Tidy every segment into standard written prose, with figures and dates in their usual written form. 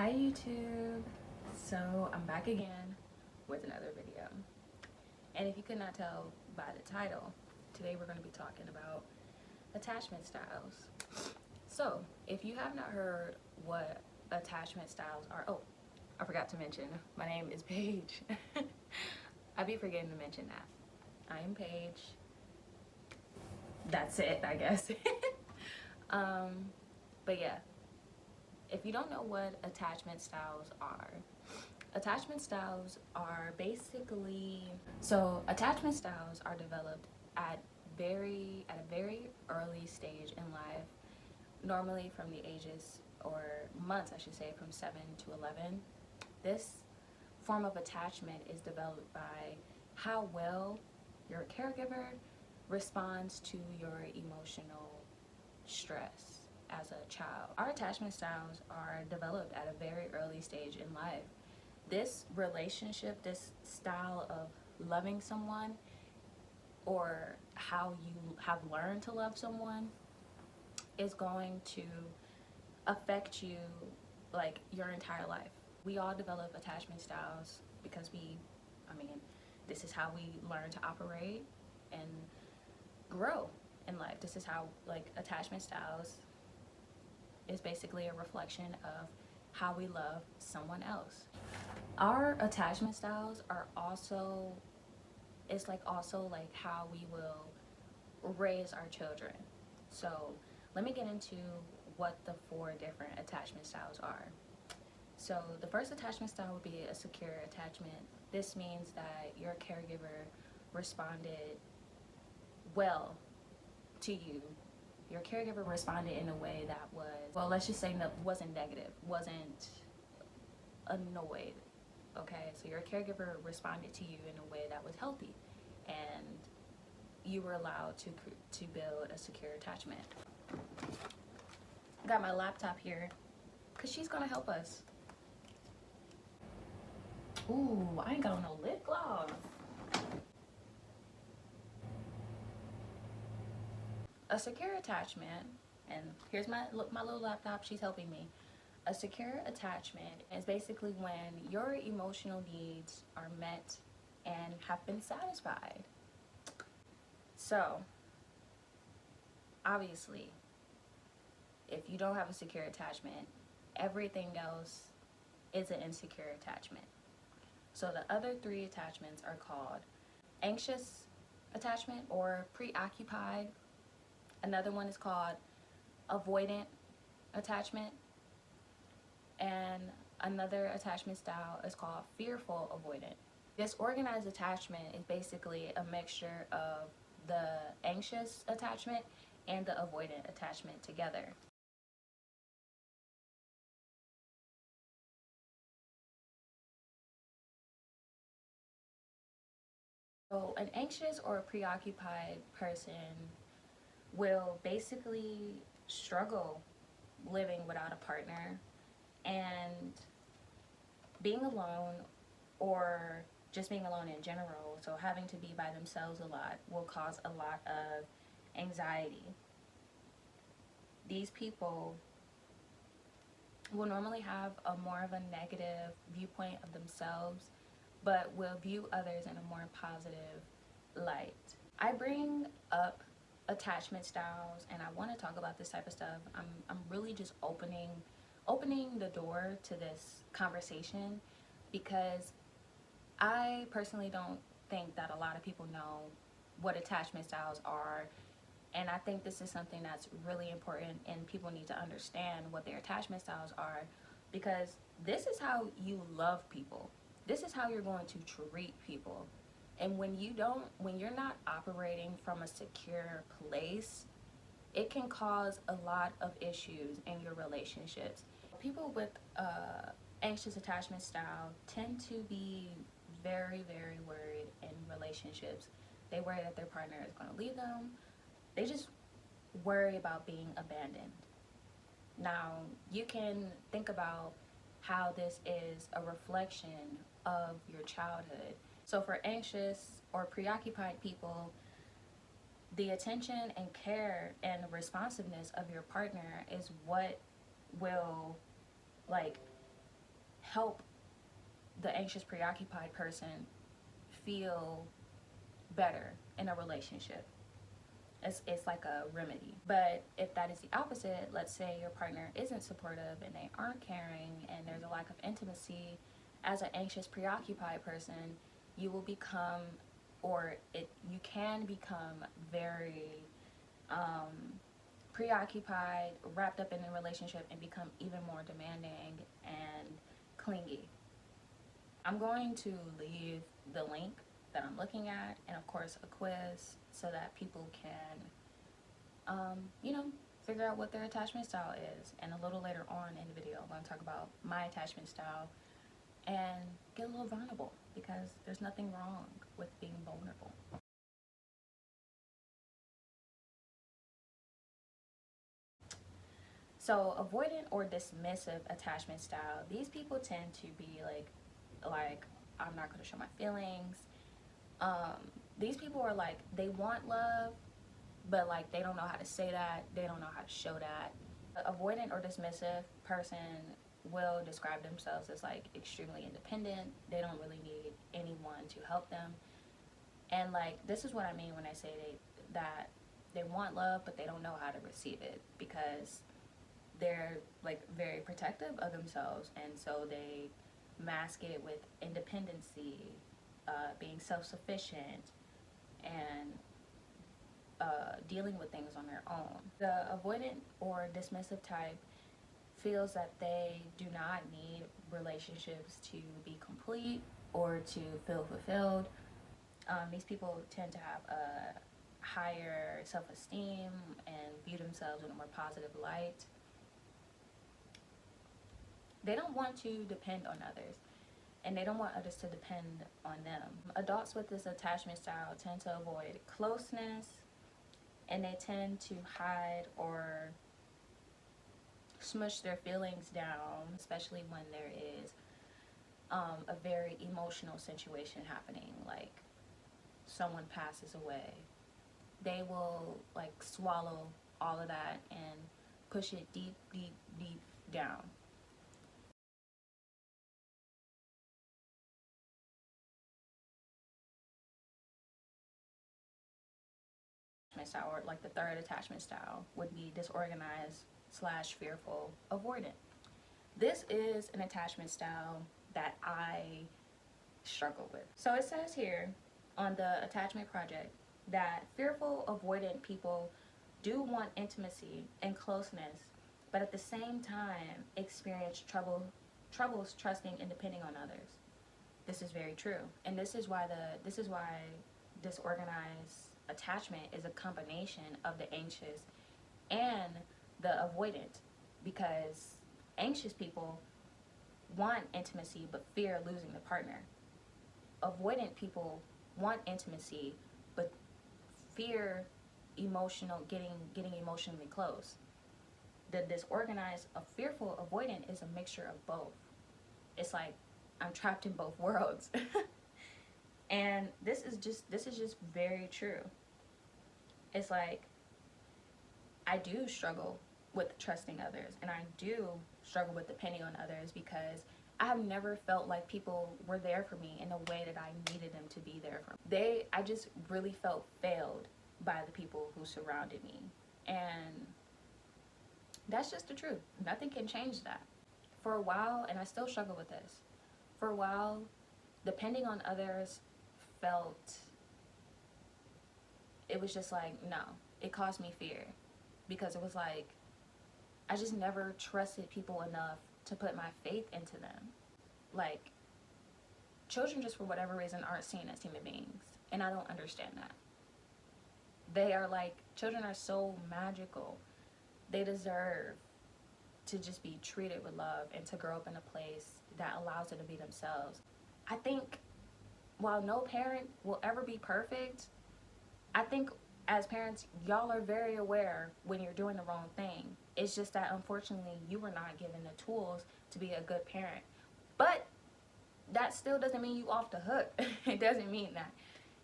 Hi YouTube! So I'm back again with another video. And if you could not tell by the title, today we're going to be talking about attachment styles. So if you have not heard what attachment styles are, oh, I forgot to mention, my name is Paige. I be forgetting to mention that. I am Paige. That's it, I guess. But yeah, if you don't know what attachment styles are basically, so attachment styles are developed at a very early stage in life, normally from the ages, or months I should say, from 7 to 11. This form of attachment is developed by how well your caregiver responds to your emotional stress as a child. Our attachment styles are developed at a very early stage in life. This relationship, this style of loving someone, or how you have learned to love someone, is going to affect you like your entire life. We all develop attachment styles because this is how we learn to operate and grow in life. This is how, like, attachment styles is basically a reflection of how we love someone else. Our attachment styles are also, it's like also like how we will raise our children. So let me get into what the 4 different attachment styles are. So the first attachment style would be a secure attachment. This means that your caregiver responded well to you. Your caregiver responded in a way that was, well, let's just say wasn't negative, wasn't annoyed. Okay, so your caregiver responded to you in a way that was healthy, and you were allowed to build a secure attachment. I got my laptop here because she's gonna help us. Ooh, I ain't got no lip gloss. A secure attachment, and here's my little laptop, she's helping me. A secure attachment is basically when your emotional needs are met and have been satisfied. So, obviously, if you don't have a secure attachment, everything else is an insecure attachment. So the other 3 attachments are called anxious attachment or preoccupied. Another one is called avoidant attachment. And another attachment style is called fearful avoidant. This organized attachment is basically a mixture of the anxious attachment and the avoidant attachment together. So an anxious or a preoccupied person will basically struggle living without a partner, and being alone, or just being alone in general, so having to be by themselves a lot, will cause a lot of anxiety. These people will normally have a more of a negative viewpoint of themselves, but will view others in a more positive light. I bring up attachment styles and I want to talk about this type of stuff. I'm really just opening the door to this conversation because I personally don't think that a lot of people know what attachment styles are, and I think this is something that's really important, and people need to understand what their attachment styles are, because this is how you love people. This is how you're going to treat people. And when you're not operating from a secure place, it can cause a lot of issues in your relationships. People with anxious attachment style tend to be very, very worried in relationships. They worry that their partner is going to leave them. They just worry about being abandoned. Now, you can think about how this is a reflection of your childhood. So for anxious or preoccupied people, the attention and care and responsiveness of your partner is what will, like, help the anxious, preoccupied person feel better in a relationship. It's like a remedy. But if that is the opposite, let's say your partner isn't supportive and they aren't caring and there's a lack of intimacy, as an anxious, preoccupied person, you will become, you can become very preoccupied, wrapped up in a relationship, and become even more demanding and clingy. I'm going to leave the link that I'm looking at, and of course a quiz, so that people can, figure out what their attachment style is. And a little later on in the video, I'm going to talk about my attachment style and get a little vulnerable, because there's nothing wrong with being vulnerable. So avoidant or dismissive attachment style, these people tend to be like I'm not going to show my feelings. These people are like, they want love, but like they don't know how to say that, they don't know how to show that. An avoidant or dismissive person will describe themselves as like extremely independent. They don't really need anyone to help them. And like, this is what I mean when I say that they want love, but they don't know how to receive it, because they're like very protective of themselves, and so they mask it with independency, being self-sufficient, and dealing with things on their own. The avoidant or dismissive type feels that they do not need relationships to be complete or to feel fulfilled. These people tend to have a higher self-esteem and view themselves in a more positive light. They don't want to depend on others, and they don't want others to depend on them. Adults with this attachment style tend to avoid closeness, and they tend to hide or smush their feelings down, especially when there is a very emotional situation happening, like someone passes away. They will like swallow all of that and push it deep, deep, deep down. Style, or like the third attachment style, would be disorganized / fearful avoidant. This is an attachment style that I struggle with. So it says here on the attachment project that fearful avoidant people do want intimacy and closeness, but at the same time experience troubles trusting and depending on others. This is very true, and this is why disorganized attachment is a combination of the anxious and the avoidant, because anxious people want intimacy but fear losing the partner. Avoidant people want intimacy but fear getting emotionally close. The disorganized, a fearful avoidant is a mixture of both. It's like I'm trapped in both worlds. And this is just very true. It's like, I do struggle with trusting others, and I do struggle with depending on others, because I have never felt like people were there for me in the way that I needed them to be there for me. I just really felt failed by the people who surrounded me. And that's just the truth. Nothing can change that. For a while, and I still struggle with this, for a while, depending on others it was just like, no, it caused me fear, because it was like, I just never trusted people enough to put my faith into them. Like, children just for whatever reason aren't seen as human beings, and I don't understand that. Children are so magical. They deserve to just be treated with love and to grow up in a place that allows them to be themselves. I think while no parent will ever be perfect, I think as parents, y'all are very aware when you're doing the wrong thing. It's just that unfortunately you were not given the tools to be a good parent. But that still doesn't mean you off the hook. It doesn't mean that.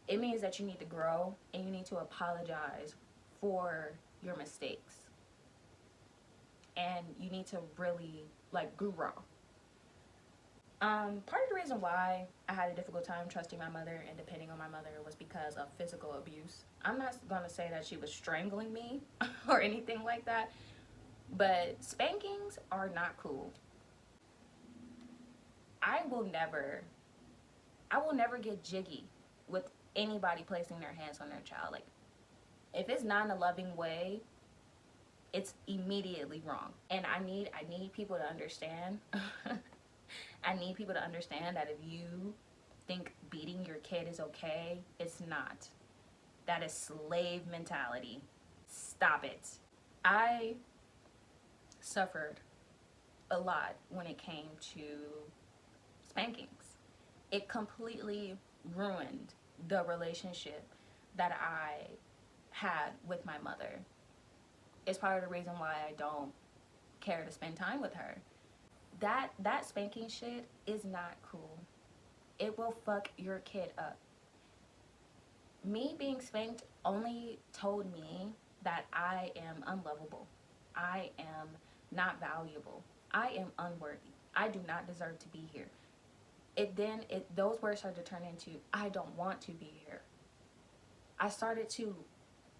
It means that you need to grow and you need to apologize for your mistakes. And you need to really grow. Part of the reason why I had a difficult time trusting my mother and depending on my mother was because of physical abuse. I'm not gonna say that she was strangling me or anything like that, but spankings are not cool. I will never, I will never get jiggy with anybody placing their hands on their child. Like, if it's not in a loving way, it's immediately wrong. And I need people to understand. I need people to understand that if you think beating your kid is okay, it's not. That is slave mentality. Stop it. I suffered a lot when it came to spankings. It completely ruined the relationship that I had with my mother. It's part of the reason why I don't care to spend time with her. That spanking shit is not cool. It will fuck your kid up. Me being spanked only told me that I am unlovable. I am not valuable. I am unworthy. I do not deserve to be here. Those words started to turn into I don't want to be here. I started to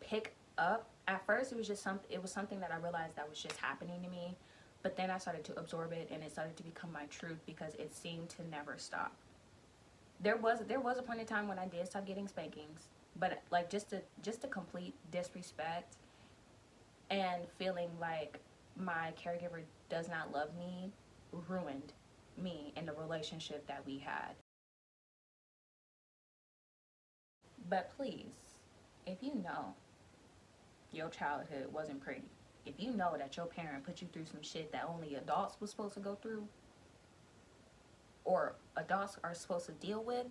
pick up. At first it was something that I realized that was just happening to me, but then I started to absorb it and it started to become my truth because it seemed to never stop. There was a point in time when I did stop getting spankings, but like just a complete disrespect and feeling like my caregiver does not love me ruined me and the relationship that we had. But please, if you know your childhood wasn't pretty, if you know that your parent put you through some shit that only adults was supposed to go through or adults are supposed to deal with,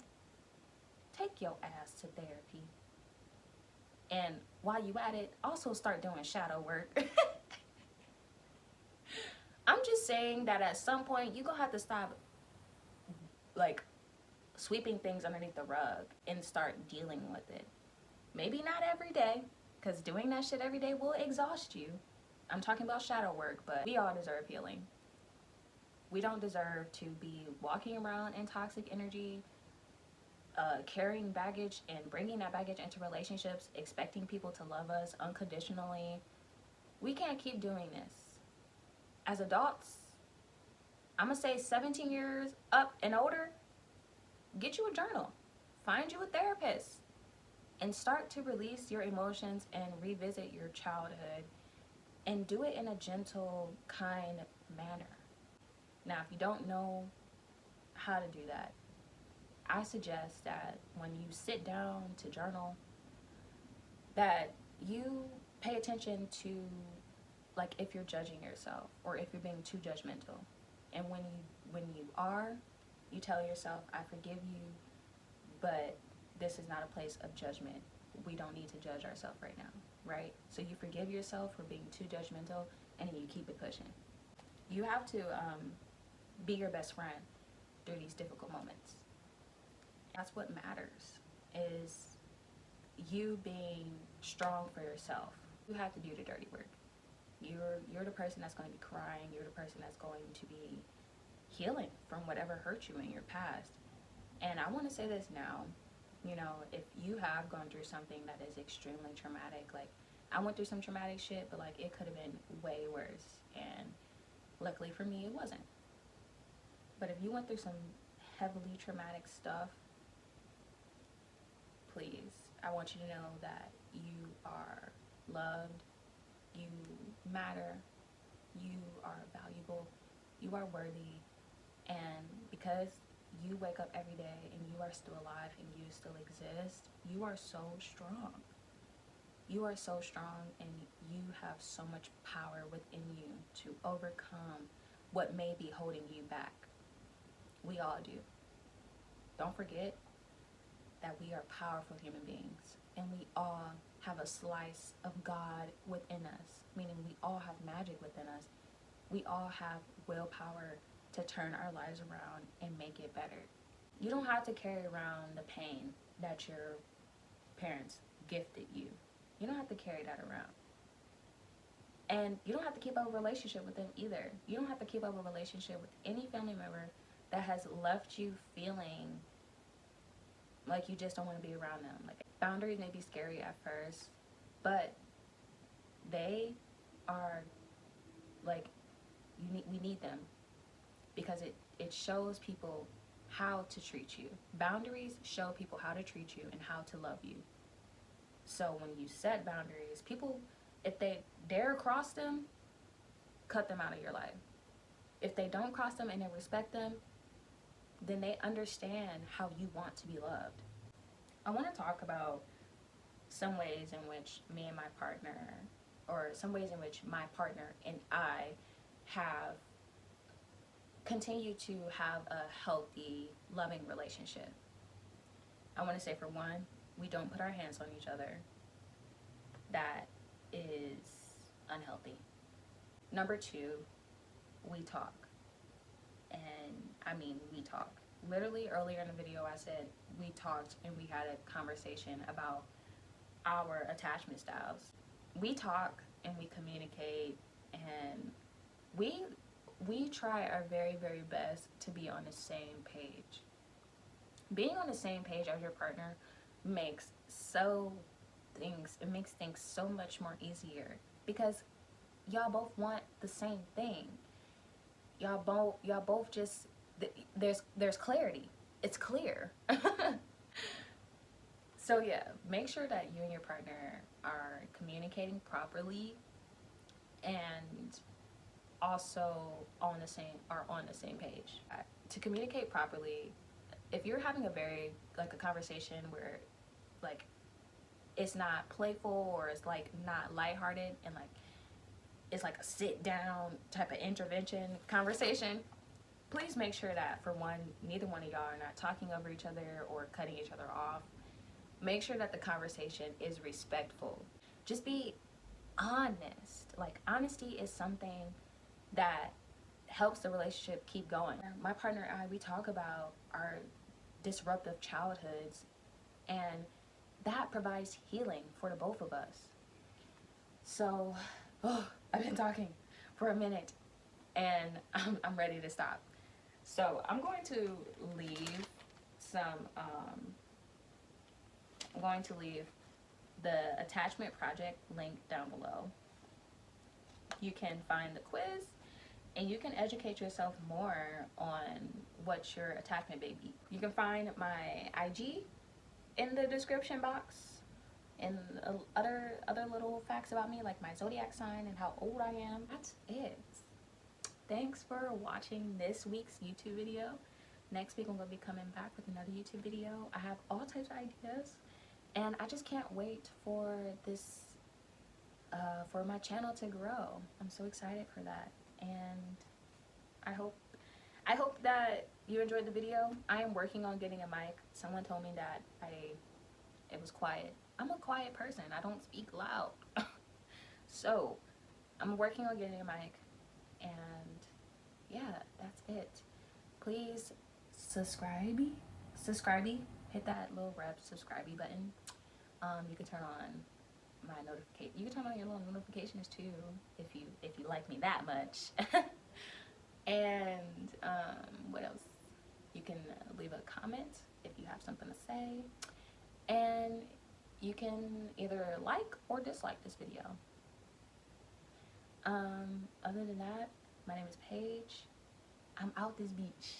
take your ass to therapy. And while you at it, also start doing shadow work. I'm just saying that at some point, you're going to have to stop, like, sweeping things underneath the rug and start dealing with it. Maybe not every day, because doing that shit every day will exhaust you. I'm talking about shadow work, but we all deserve healing. We don't deserve to be walking around in toxic energy, carrying baggage and bringing that baggage into relationships, expecting people to love us unconditionally. We can't keep doing this. As adults, I'm gonna say 17 years up and older, get you a journal, find you a therapist, and start to release your emotions and revisit your childhood and do it in a gentle, kind manner. Now, if you don't know how to do that, I suggest that when you sit down to journal, that you pay attention to, like, if you're judging yourself or if you're being too judgmental. And when you are, you tell yourself, I forgive you, but this is not a place of judgment. We don't need to judge ourselves right now, right? So you forgive yourself for being too judgmental, and then you keep it pushing. You have to be your best friend through these difficult moments. That's what matters, is you being strong for yourself. You have to do the dirty work. You're the person that's going to be crying. You're the person that's going to be healing from whatever hurt you in your past. And I want to say this now, you know, if you have gone through something that is extremely traumatic, like I went through some traumatic shit, but like it could have been way worse. And luckily for me, it wasn't. But if you went through some heavily traumatic stuff, please, I want you to know that you are loved, you matter, you are valuable, you are worthy, and because you wake up every day and you are still alive and you still exist, you are so strong. You are so strong, and you have so much power within you to overcome what may be holding you back. We all do. Don't forget that we are powerful human beings, and we all have a slice of God within us, meaning we all have magic within us. We all have willpower to turn our lives around and make it better. You don't have to carry around the pain that your parents gifted you. You don't have to carry that around. And you don't have to keep up a relationship with them either. You don't have to keep up a relationship with any family member that has left you feeling like you just don't want to be around them. Like, boundaries may be scary at first, but they are like, we need them, because it shows people how to treat you. Boundaries show people how to treat you and how to love you. So when you set boundaries, people, if they dare cross them, cut them out of your life. If they don't cross them and they respect them, then they understand how you want to be loved. I want to talk about some ways in which me and my partner, or some ways in which my partner and I have continued to have a healthy, loving relationship. I want to say, for one, we don't put our hands on each other. That is unhealthy. Number two, we talk. And I mean, we talk. Literally earlier in the video, I said we talked and we had a conversation about our attachment styles. We talk and we communicate, and we try our very, very best to be on the same page. Being on the same page as your partner makes things so much more easier, because y'all both want the same thing. Y'all both just, there's clarity. It's clear. So yeah, make sure that you and your partner are communicating properly, and also on the same page. To communicate properly, if you're having a conversation where like it's not playful, or it's like not lighthearted, and like it's like a sit down type of intervention conversation, please make sure that, for one, neither one of y'all are not talking over each other or cutting each other off. Make sure that the conversation is respectful. Just be honest. Like, honesty is something that helps the relationship keep going. My partner and I, we talk about our disruptive childhoods, and that provides healing for the both of us. So, I've been talking for a minute, and I'm ready to stop. So I'm going to leave the attachment project link down below. You can find the quiz, and you can educate yourself more on what's your attachment baby. You can find my IG in the description box, and other little facts about me, like my zodiac sign and how old I am. That's it. Thanks for watching this week's YouTube video. Next week I'm going to be coming back with another YouTube video. I have all types of ideas, and I just can't wait for this, for my channel to grow. I'm so excited for that, and I hope that you enjoyed the video. I am working on getting a mic. Someone told me that it was quiet. I'm a quiet person. I don't speak loud. So I'm working on getting a mic, and yeah, that's it. Please subscribe. Hit that little red subscribe button. You can turn on my notification. You can turn on your little notifications too, if you like me that much. And what else? You can leave a comment if you have something to say, and you can either like or dislike this video. Other than that, my name is Paige. I'm out this beach.